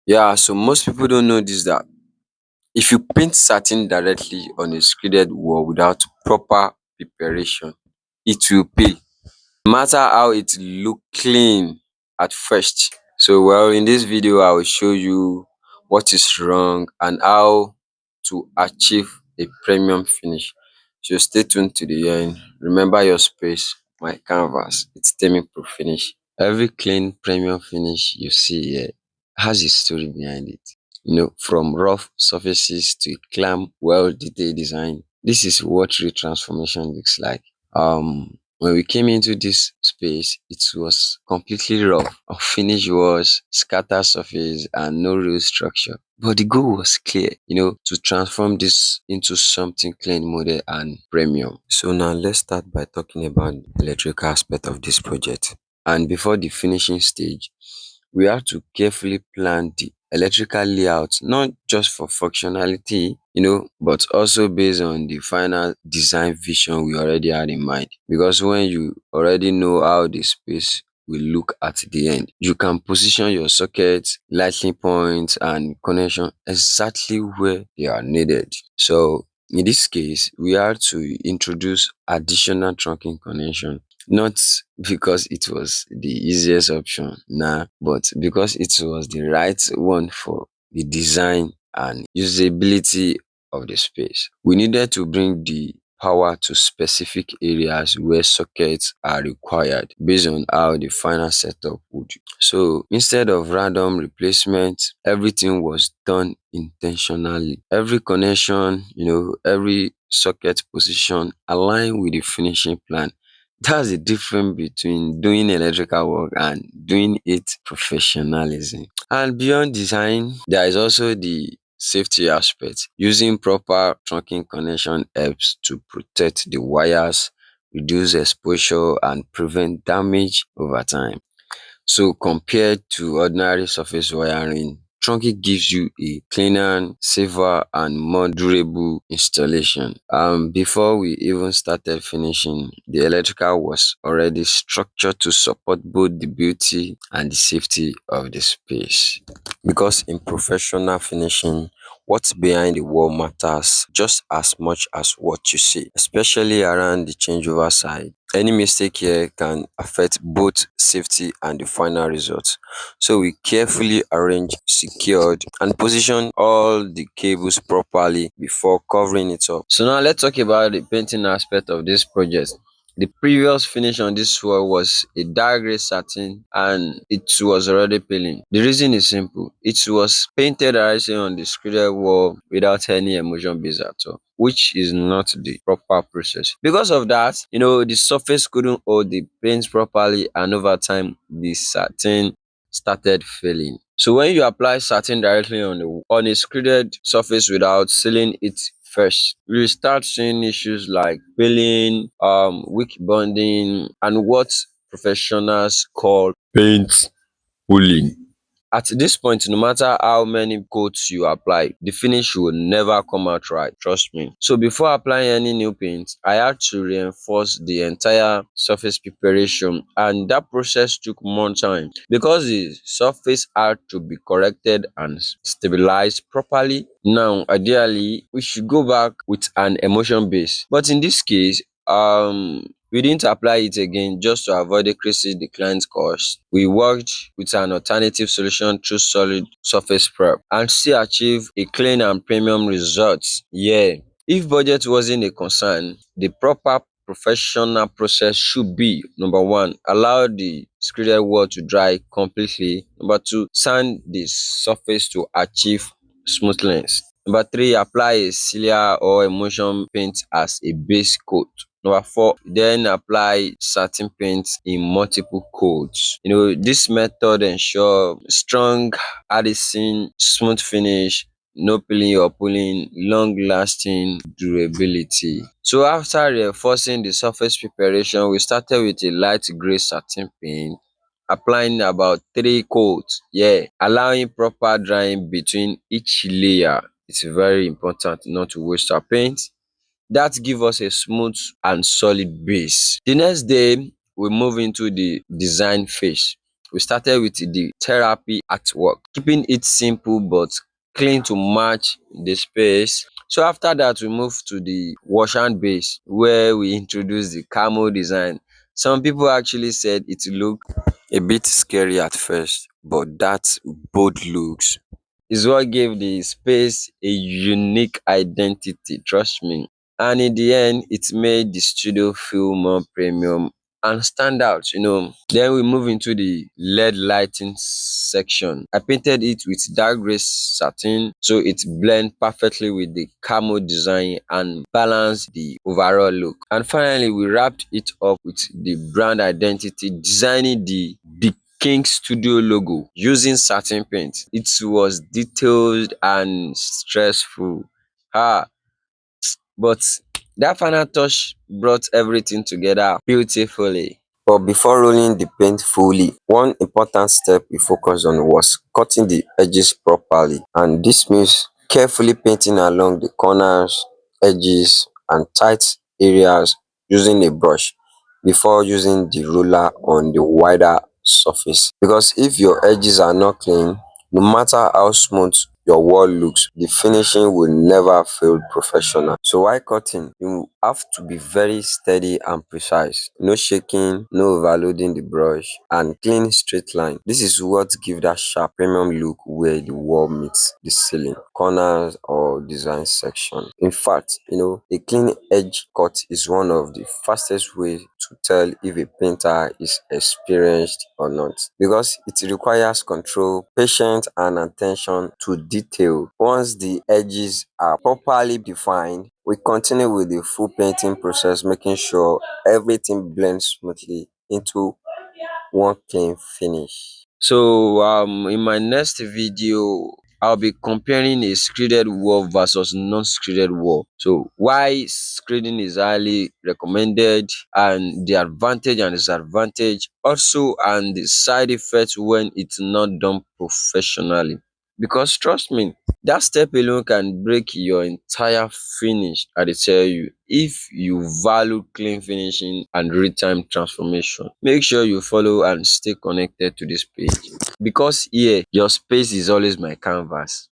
Yeah, so most people don't know this that if you paint satin directly on a screeded wall without proper preparation, it will pay. No matter how it look clean at first. So well, in this video I will show you what is wrong and how to achieve a premium finish. So stay tuned to the end. Remember your space, my canvas. It's Temmy Profinish. Every clean premium finish you see here has a story behind it. From rough surfaces to a clam, well detailed design. This is what real transformation looks like. When we came into this space, it was completely raw. Unfinished walls, scattered surface, and no real structure. But the goal was clear, to transform this into something clean, modern, and premium. So now let's start by talking about the electrical aspect of this project. And before the finishing stage, we have to carefully plan the electrical layout, not just for functionality, but also based on the final design vision we already had in mind. Because when you already know how the space will look at the end, you can position your sockets, lighting points, and connection exactly where they are needed. So in this case, we have to introduce additional trunking connection, not because it was the easiest option, nah, but because it was the right one for the design and usability of the space. We needed to bring the power to specific areas where sockets are required based on how the final setup would. So instead of random replacement, everything was done intentionally. Every connection, every socket position aligned with the finishing plan. That's the difference between doing electrical work and doing it professionalism. And beyond design, there is also the safety aspect. Using proper trunking connection helps to protect the wires, reduce exposure, and prevent damage over time. So compared to ordinary surface wiring, trunking gives you a cleaner, safer, and more durable installation. Before we even started finishing, the electrical was already structured to support both the beauty and the safety of the space. Because in professional finishing, what's behind the wall matters just as much as what you see, especially around the changeover side. Any mistake here can affect both safety and the final result. So we carefully arrange, secured, and position all the cables properly before covering it up. So now let's talk about the painting aspect of this project. The previous finish on this wall was a dark gray satin and it was already peeling. The reason is simple. It was painted directly on the screeded wall without any emulsion base at all, which is not the proper process. Because of that, the surface couldn't hold the paint properly and over time the satin started failing. So when you apply satin directly on a screeded surface without sealing it first, you start seeing issues like peeling, weak bonding, and what professionals call paint pooling. At this point, no matter how many coats you apply, the finish will never come out right, trust me. So before applying any new paint, I had to reinforce the entire surface preparation, and that process took more time because the surface had to be corrected and stabilized properly. Now, ideally, we should go back with an emulsion base, but in this case, we didn't apply it again just to avoid decreasing the client's cost. We worked with an alternative solution through solid surface prep and still achieve a clean and premium result. Yeah. If budget wasn't a concern, the proper professional process should be: number one, allow the screeded wall to dry completely. Number two, sand the surface to achieve smoothness. Number three, apply a sealer or emulsion paint as a base coat. Number four, then apply satin paint in multiple coats. This method ensure strong adhesive, smooth finish, no peeling or pulling, long lasting durability. So after reinforcing the surface preparation, we started with a light grey satin paint, applying about 3 coats, allowing proper drying between each layer. It's very important not to waste our paint. That give us a smooth and solid base. The next day, we move into the design phase. We started with the therapy artwork, keeping it simple but clean to match the space. So after that, we moved to the wash and base where we introduced the camo design. Some people actually said it looked a bit scary at first, but that bold looks is what gave the space a unique identity, trust me. And in the end, it made the studio feel more premium and stand out, you know. Then we move into the LED lighting section. I painted it with dark gray satin so it blend perfectly with the camo design and balance the overall look. And finally, we wrapped it up with the brand identity, designing the King Studio logo using satin paint. It was detailed and stressful. Ah, but that final touch brought everything together beautifully. But before rolling the paint fully, one important step we focused on was cutting the edges properly. And this means carefully painting along the corners, edges, and tight areas using a brush before using the ruler on the wider surface. Because if your edges are not clean, no matter how smooth your wall looks, the finishing will never feel professional. So while cutting, you have to be very steady and precise. No shaking, no overloading the brush, and clean straight line. This is what gives that sharp premium look where the wall meets the ceiling, corners, or design section. In fact, a clean edge cut is one of the fastest ways to tell if a painter is experienced or not, because it requires control, patience, and attention to detail. Once the edges are properly defined, we continue with the full painting process, making sure everything blends smoothly into one clean finish. So in my next video, I'll be comparing a screeded wall versus non-screeded wall. So why screening is highly recommended, and the advantage and disadvantage, also, and the side effects when it's not done professionally. Because trust me, that step alone can break your entire finish. I dey tell you, if you value clean finishing and real-time transformation, make sure you follow and stay connected to this page, because here your space is always my canvas.